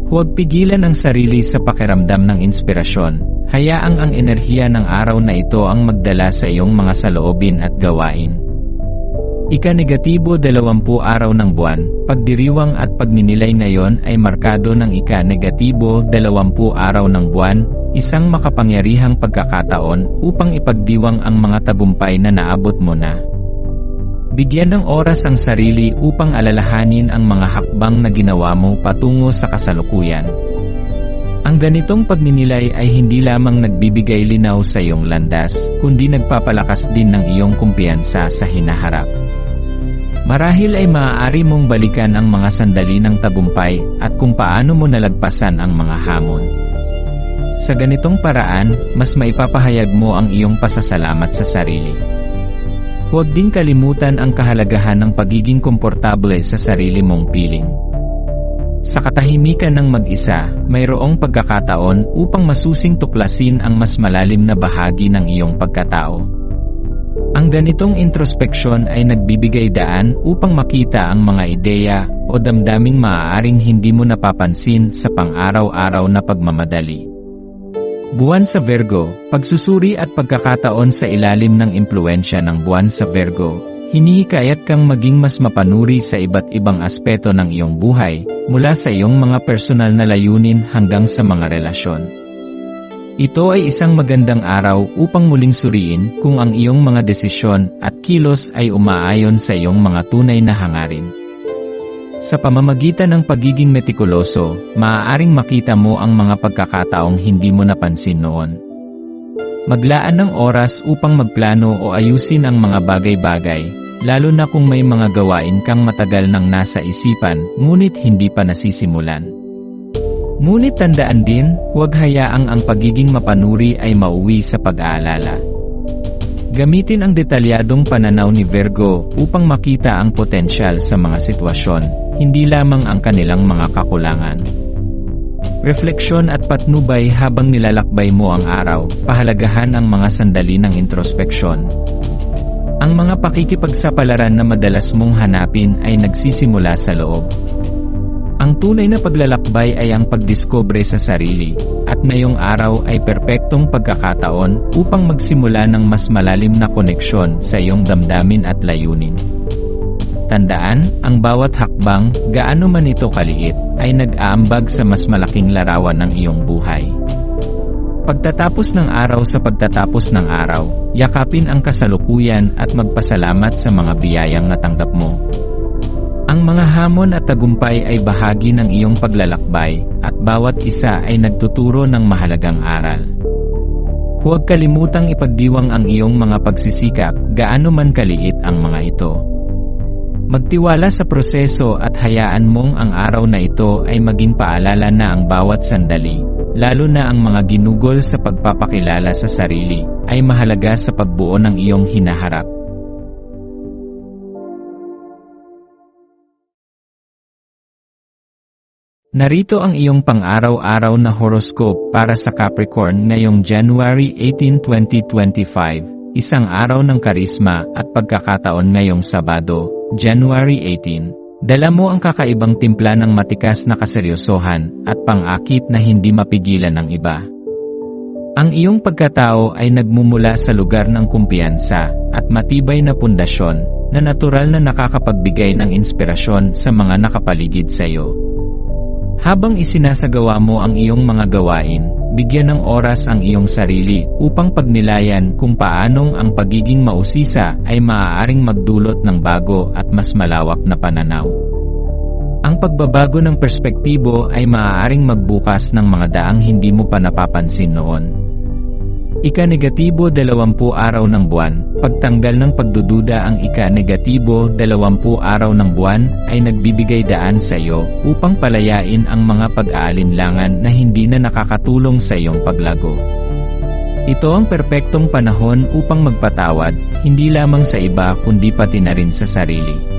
Huwag pigilan ang sarili sa pakiramdam ng inspirasyon, hayaang ang enerhiya ng araw na ito ang magdala sa iyong mga saloobin at gawain. Ika-negatibo 20 araw ng buwan, pagdiriwang at pagninilay ngayon ay markado ng ika-negatibo 20 araw ng buwan, isang makapangyarihang pagkakataon upang ipagdiwang ang mga tagumpay na naabot mo na. Bigyan ng oras ang sarili upang alalahanin ang mga hakbang na ginawa mo patungo sa kasalukuyan. Ang ganitong pagninilay ay hindi lamang nagbibigay linaw sa iyong landas, kundi nagpapalakas din ng iyong kumpiyansa sa hinaharap. Marahil ay maaari mong balikan ang mga sandali ng tagumpay at kung paano mo nalagpasan ang mga hamon. Sa ganitong paraan, mas maipapahayag mo ang iyong pasasalamat sa sarili. Huwag din kalimutan ang kahalagahan ng pagiging komportable sa sarili mong piling. Sa katahimikan ng mag-isa, mayroong pagkakataon upang masusing tuklasin ang mas malalim na bahagi ng iyong pagkatao. Ang ganitong introspeksyon ay nagbibigay daan upang makita ang mga ideya o damdaming maaaring hindi mo napapansin sa pang-araw-araw na pagmamadali. Buwan sa Virgo, pagsusuri at pagkakataon sa ilalim ng impluensya ng buwan sa Virgo, hinihikayat kang maging mas mapanuri sa iba't ibang aspeto ng iyong buhay, mula sa iyong mga personal na layunin hanggang sa mga relasyon. Ito ay isang magandang araw upang muling suriin kung ang iyong mga desisyon at kilos ay umaayon sa iyong mga tunay na hangarin. Sa pamamagitan ng pagiging metikuloso, maaaring makita mo ang mga pagkakataong hindi mo napansin noon. Maglaan ng oras upang magplano o ayusin ang mga bagay-bagay, lalo na kung may mga gawain kang matagal nang nasa isipan ngunit hindi pa nasisimulan. Ngunit tandaan din, huwag hayaang ang pagiging mapanuri ay mauwi sa pag-aalala. Gamitin ang detalyadong pananaw ni Virgo upang makita ang potensyal sa mga sitwasyon, hindi lamang ang kanilang mga kakulangan. Refleksyon at patnubay habang nilalakbay mo ang araw, pahalagahan ang mga sandali ng introspeksyon. Ang mga pakikipagsapalaran na madalas mong hanapin ay nagsisimula sa loob. Ang tunay na paglalakbay ay ang pagdiskobre sa sarili, at ngayong araw ay perpektong pagkakataon upang magsimula ng mas malalim na koneksyon sa iyong damdamin at layunin. Tandaan, ang bawat hakbang, gaano man ito kaliit, ay nag-aambag sa mas malaking larawan ng iyong buhay. Pagtatapos ng araw sa pagtatapos ng araw, yakapin ang kasalukuyan at magpasalamat sa mga biyayang natanggap mo. Ang mga hamon at tagumpay ay bahagi ng iyong paglalakbay, at bawat isa ay nagtuturo ng mahalagang aral. Huwag kalimutang ipagdiwang ang iyong mga pagsisikap, gaano man kaliit ang mga ito. Magtiwala sa proseso at hayaan mong ang araw na ito ay maging paalala na ang bawat sandali, lalo na ang mga ginugol sa pagpapakilala sa sarili, ay mahalaga sa pagbuo ng iyong hinaharap. Narito ang iyong pang-araw-araw na horoscope para sa Capricorn ngayong January 18, 2025, isang araw ng karisma at pagkakataon ngayong Sabado, January 18. Dala mo ang kakaibang timpla ng matikas na kaseryosohan at pang-akit na hindi mapigilan ng iba. Ang iyong pagkatao ay nagmumula sa lugar ng kumpiyansa at matibay na pundasyon na natural na nakakapagbigay ng inspirasyon sa mga nakapaligid sa iyo. Habang isinasagawa mo ang iyong mga gawain, bigyan ng oras ang iyong sarili upang pagnilayan kung paanong ang pagiging mausisa ay maaaring magdulot ng bago at mas malawak na pananaw. Ang pagbabago ng perspektibo ay maaaring magbukas ng mga daang hindi mo pa napapansin noon. Ika-negatibo 20 araw ng buwan, pagtanggal ng pagdududa. Ang ika-negatibo 20 araw ng buwan ay nagbibigay daan sa iyo upang palayain ang mga pag-aalinlangan na hindi na nakakatulong sa iyong paglago. Ito ang perpektong panahon upang magpatawad, hindi lamang sa iba kundi pati na rin sa sarili.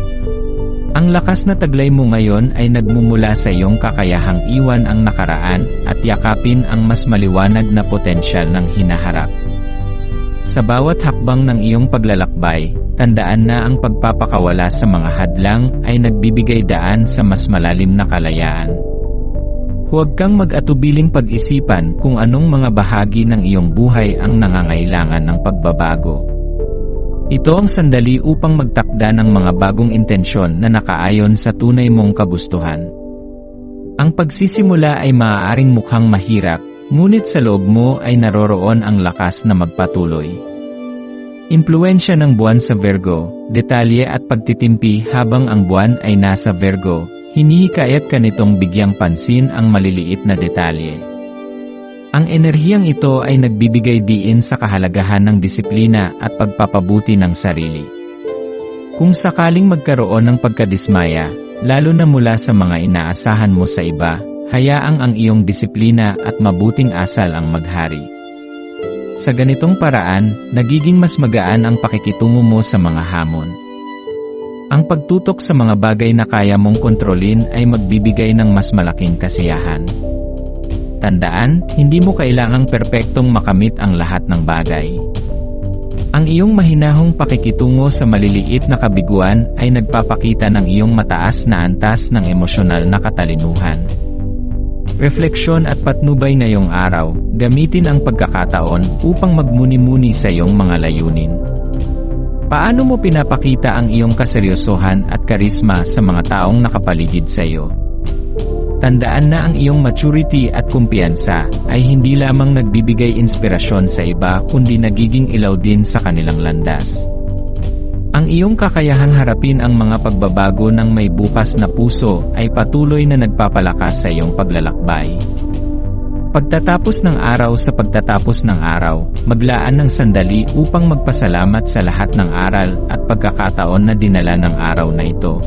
Ang lakas na taglay mo ngayon ay nagmumula sa iyong kakayahang iwan ang nakaraan at yakapin ang mas maliwanag na potensyal ng hinaharap. Sa bawat hakbang ng iyong paglalakbay, tandaan na ang pagpapakawala sa mga hadlang ay nagbibigay daan sa mas malalim na kalayaan. Huwag kang mag-atubiling pag-isipan kung anong mga bahagi ng iyong buhay ang nangangailangan ng pagbabago. Ito ang sandali upang magtakda ng mga bagong intensyon na nakaayon sa tunay mong kagustuhan. Ang pagsisimula ay maaaring mukhang mahirap, ngunit sa loob mo ay naroroon ang lakas na magpatuloy. Impluwensya ng buwan sa Virgo, detalye at pagtitimpi. Habang ang buwan ay nasa Virgo, hinihikayat ka nitong bigyang pansin ang maliliit na detalye. Ang enerhiyang ito ay nagbibigay diin sa kahalagahan ng disiplina at pagpapabuti ng sarili. Kung sakaling magkaroon ng pagkadismaya, lalo na mula sa mga inaasahan mo sa iba, hayaang ang iyong disiplina at mabuting asal ang maghari. Sa ganitong paraan, nagiging mas magaan ang pakikitungo mo sa mga hamon. Ang pagtutok sa mga bagay na kaya mong kontrolin ay magbibigay ng mas malaking kasiyahan. Tandaan, hindi mo kailangang perpektong makamit ang lahat ng bagay. Ang iyong mahinahong pakikitungo sa maliliit na kabiguan ay nagpapakita ng iyong mataas na antas ng emosyonal na katalinuhan. Refleksyon at patnubay ngayong araw, gamitin ang pagkakataon upang magmuni-muni sa iyong mga layunin. Paano mo pinapakita ang iyong kaseryosohan at karisma sa mga taong nakapaligid sa iyo? Tandaan na ang iyong maturity at kumpiyansa ay hindi lamang nagbibigay inspirasyon sa iba kundi nagiging ilaw din sa kanilang landas. Ang iyong kakayahang harapin ang mga pagbabago ng may bukas na puso ay patuloy na nagpapalakas sa iyong paglalakbay. Pagtatapos ng araw sa pagtatapos ng araw, maglaan ng sandali upang magpasalamat sa lahat ng aral at pagkakataon na dinala ng araw na ito.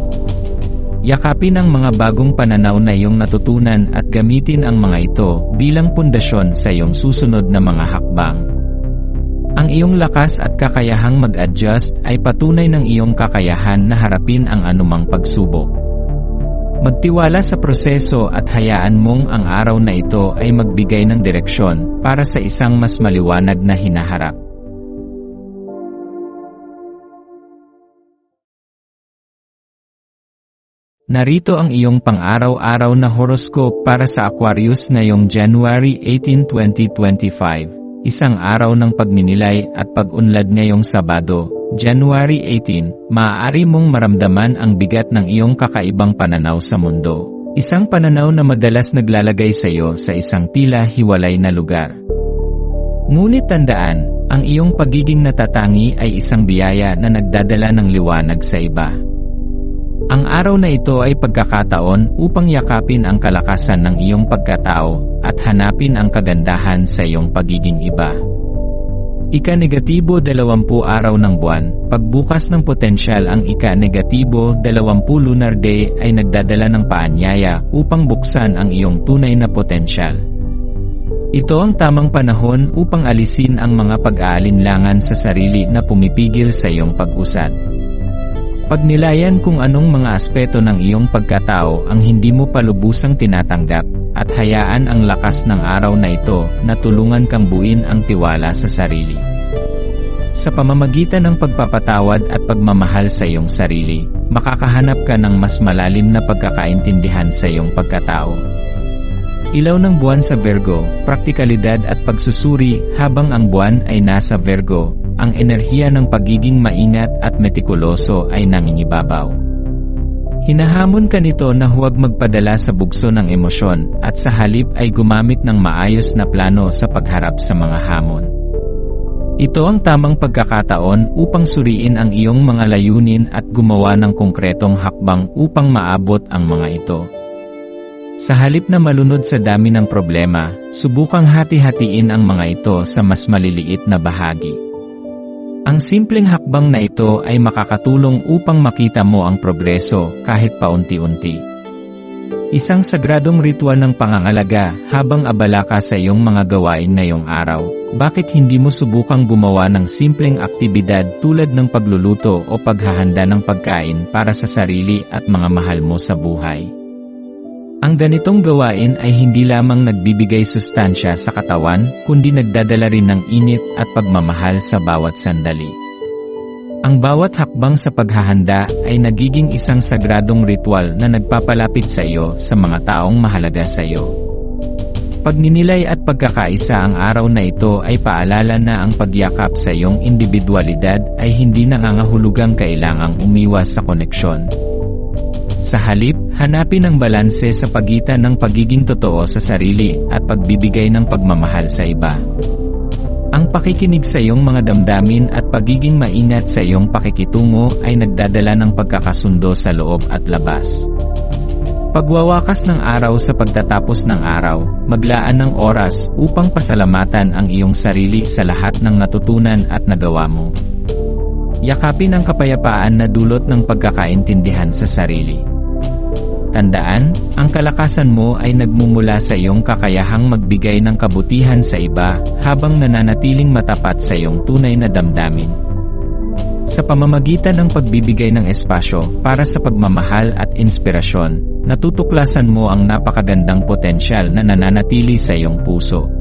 Yakapin ang mga bagong pananaw na iyong natutunan at gamitin ang mga ito bilang pundasyon sa iyong susunod na mga hakbang. Ang iyong lakas at kakayahang mag-adjust ay patunay ng iyong kakayahan na harapin ang anumang pagsubok. Magtiwala sa proseso at hayaan mong ang araw na ito ay magbigay ng direksyon para sa isang mas maliwanag na hinaharap. Narito ang iyong pang-araw-araw na horoscope para sa Aquarius ngayong January 18, 2025. Isang araw ng pagninilay at pag-unlad ngayong Sabado, January 18, maaari mong maramdaman ang bigat ng iyong kakaibang pananaw sa mundo. Isang pananaw na madalas naglalagay sa iyo sa isang tila hiwalay na lugar. Ngunit tandaan, ang iyong pagiging natatangi ay isang biyaya na nagdadala ng liwanag sa iba. Ang araw na ito ay pagkakataon upang yakapin ang kalakasan ng iyong pagkatao at hanapin ang kagandahan sa iyong pagiging iba. Ika-negatibo 20 araw ng buwan, pagbukas ng potensyal. Ang ika-negatibo 20 lunar day ay nagdadala ng paanyaya upang buksan ang iyong tunay na potensyal. Ito ang tamang panahon upang alisin ang mga pag-aalinlangan sa sarili na pumipigil sa iyong pag-usad. Pagnilayan kung anong mga aspeto ng iyong pagkatao ang hindi mo pa lubusang tinatanggap, at hayaan ang lakas ng araw na ito na tulungan kang buuin ang tiwala sa sarili. Sa pamamagitan ng pagpapatawad at pagmamahal sa iyong sarili, makakahanap ka ng mas malalim na pagkakaintindihan sa iyong pagkatao. Ilaw ng buwan sa Virgo, praktikalidad at pagsusuri. Habang ang buwan ay nasa Virgo, ang enerhiya ng pagiging maingat at metikuloso ay nangingibabaw. Hinahamon ka nito na huwag magpadala sa bugso ng emosyon, at sa halip ay gumamit ng maayos na plano sa pagharap sa mga hamon. Ito ang tamang pagkakataon upang suriin ang iyong mga layunin at gumawa ng konkretong hakbang upang maabot ang mga ito. Sa halip na malunod sa dami ng problema, subukang hati-hatiin ang mga ito sa mas maliliit na bahagi. Ang simpleng hakbang na ito ay makakatulong upang makita mo ang progreso kahit paunti-unti. Isang sagradong ritual ng pangangalaga. Habang abala ka sa iyong mga gawain ngayong araw, bakit hindi mo subukang gumawa ng simpleng aktibidad tulad ng pagluluto o paghahanda ng pagkain para sa sarili at mga mahal mo sa buhay? Ang ganitong gawain ay hindi lamang nagbibigay sustansya sa katawan, kundi nagdadala rin ng init at pagmamahal sa bawat sandali. Ang bawat hakbang sa paghahanda ay nagiging isang sagradong ritual na nagpapalapit sa iyo sa mga taong mahalaga sa iyo. Pagninilay at pagkakaisa. Ang araw na ito ay paalala na ang pagyakap sa iyong individualidad ay hindi nangangahulugang kailangang umiwas sa koneksyon. Sa halip, hanapin ang balanse sa pagitan ng pagiging totoo sa sarili at pagbibigay ng pagmamahal sa iba. Ang pakikinig sa iyong mga damdamin at pagiging maingat sa iyong pakikitungo ay nagdadala ng pagkakasundo sa loob at labas. Pagwawakas ng araw. Sa pagtatapos ng araw, maglaan ng oras upang pasalamatan ang iyong sarili sa lahat ng natutunan at nagawa mo. Yakapin ang kapayapaan na dulot ng pagkakaintindihan sa sarili. Tandaan, ang kalakasan mo ay nagmumula sa iyong kakayahang magbigay ng kabutihan sa iba habang nananatiling matapat sa iyong tunay na damdamin. Sa pamamagitan ng pagbibigay ng espasyo para sa pagmamahal at inspirasyon, natutuklasan mo ang napakagandang potensyal na nananatili sa iyong puso.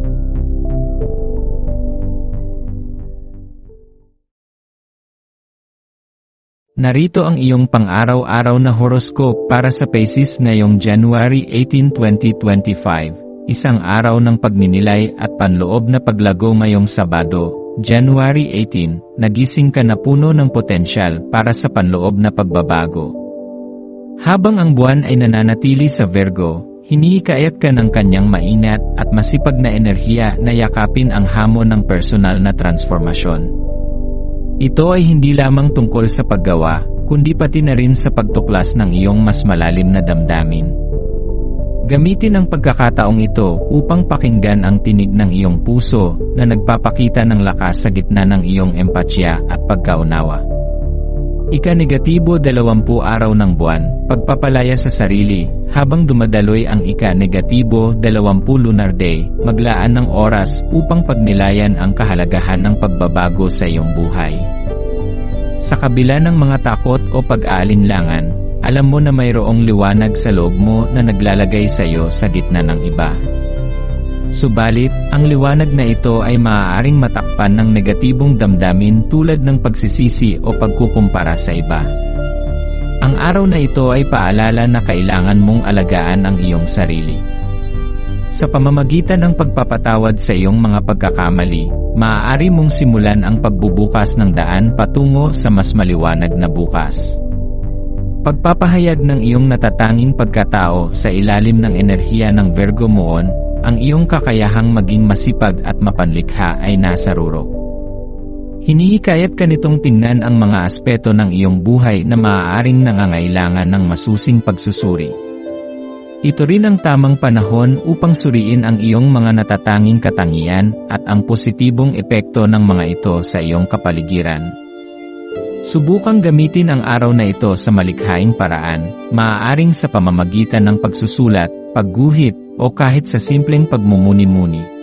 Narito ang iyong pang-araw-araw na horoscope para sa Pisces ngayong January 18, 2025. Isang araw ng pagninilay at panloob na paglago ngayong Sabado, January 18, nagising ka na puno ng potensyal para sa panloob na pagbabago. Habang ang buwan ay nananatili sa Virgo, hinihikayat ka ng kanyang maingat at masipag na enerhiya na yakapin ang hamon ng personal na transformasyon. Ito ay hindi lamang tungkol sa paggawa, kundi pati na rin sa pagtuklas ng iyong mas malalim na damdamin. Gamitin ang pagkakataong ito upang pakinggan ang tinig ng iyong puso na nagpapakita ng lakas sa gitna ng iyong empatya at pagkaunawa. Ika-negatibo 20 araw ng buwan, pagpapalaya sa sarili. Habang dumadaloy ang ika-negatibo 20 lunar day, maglaan ng oras upang pagnilayan ang kahalagahan ng pagbabago sa iyong buhay. Sa kabila ng mga takot o pag-aalinlangan, alam mo na mayroong liwanag sa loob mo na naglalagay sa iyo sa gitna ng iba. Subalit, ang liwanag na ito ay maaaring matakpan ng negatibong damdamin tulad ng pagsisisi o pagkukumpara sa iba. Ang araw na ito ay paalala na kailangan mong alagaan ang iyong sarili. Sa pamamagitan ng pagpapatawad sa iyong mga pagkakamali, maaari mong simulan ang pagbubukas ng daan patungo sa mas maliwanag na bukas. Pagpapahayag ng iyong natatanging pagkatao sa ilalim ng enerhiya ng Virgo Moon, ang iyong kakayahang maging masipag at mapanlikha ay nasa rurok. Hinihikayat ka nitong tingnan ang mga aspeto ng iyong buhay na maaaring nangangailangan ng masusing pagsusuri. Ito rin ang tamang panahon upang suriin ang iyong mga natatanging katangian at ang positibong epekto ng mga ito sa iyong kapaligiran. Subukang gamitin ang araw na ito sa malikhaing paraan, maaaring sa pamamagitan ng pagsusulat, pagguhit, o kahit sa simpleng pagmumuni-muni.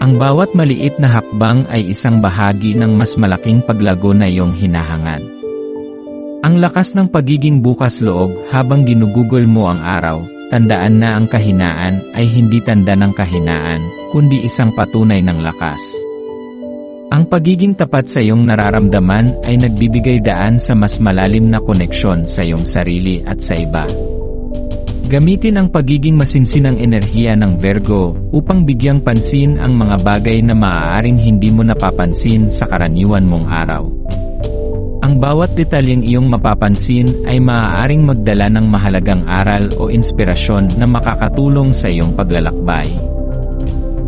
Ang bawat maliit na hakbang ay isang bahagi ng mas malaking paglago na iyong hinahangad. Ang lakas ng pagiging bukas loob habang ginugugol mo ang araw, tandaan na ang kahinaan ay hindi tanda ng kahinaan, kundi isang patunay ng lakas. Ang pagiging tapat sa iyong nararamdaman ay nagbibigay daan sa mas malalim na koneksyon sa iyong sarili at sa iba. Gamitin ang pagiging masinsinang enerhiya ng Virgo upang bigyang pansin ang mga bagay na maaaring hindi mo napapansin sa karaniwan mong araw. Ang bawat detalyeng iyong mapapansin ay maaaring magdala ng mahalagang aral o inspirasyon na makakatulong sa iyong paglalakbay.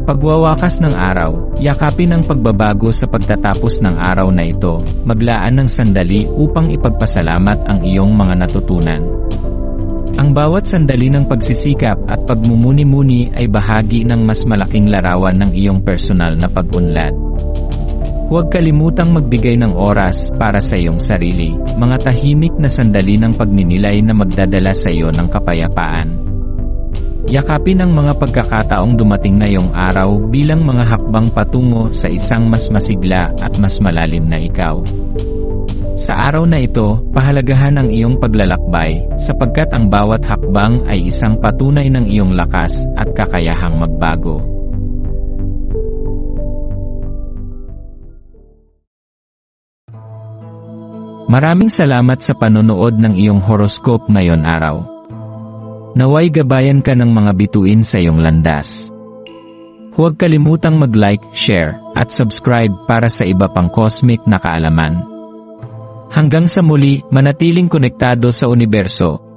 Pagwawakas ng araw, yakapin ang pagbabago sa pagtatapos ng araw na ito, maglaan ng sandali upang ipagpasalamat ang iyong mga natutunan. Ang bawat sandali ng pagsisikap at pagmumuni-muni ay bahagi ng mas malaking larawan ng iyong personal na pag-unlad. Huwag kalimutang magbigay ng oras para sa iyong sarili, mga tahimik na sandali ng pagninilay na magdadala sa iyo ng kapayapaan. Yakapin ang mga pagkakataong dumating na iyong araw bilang mga hakbang patungo sa isang mas masigla at mas malalim na ikaw. Sa araw na ito, pahalagahan ang iyong paglalakbay, sapagkat ang bawat hakbang ay isang patunay ng iyong lakas at kakayahang magbago. Maraming salamat sa panonood ng iyong horoscope ngayon araw. Naway gabayan ka ng mga bituin sa iyong landas. Huwag kalimutang mag-like, share, at subscribe para sa iba pang cosmic na kaalaman. Hanggang sa muli, manatiling konektado sa universo.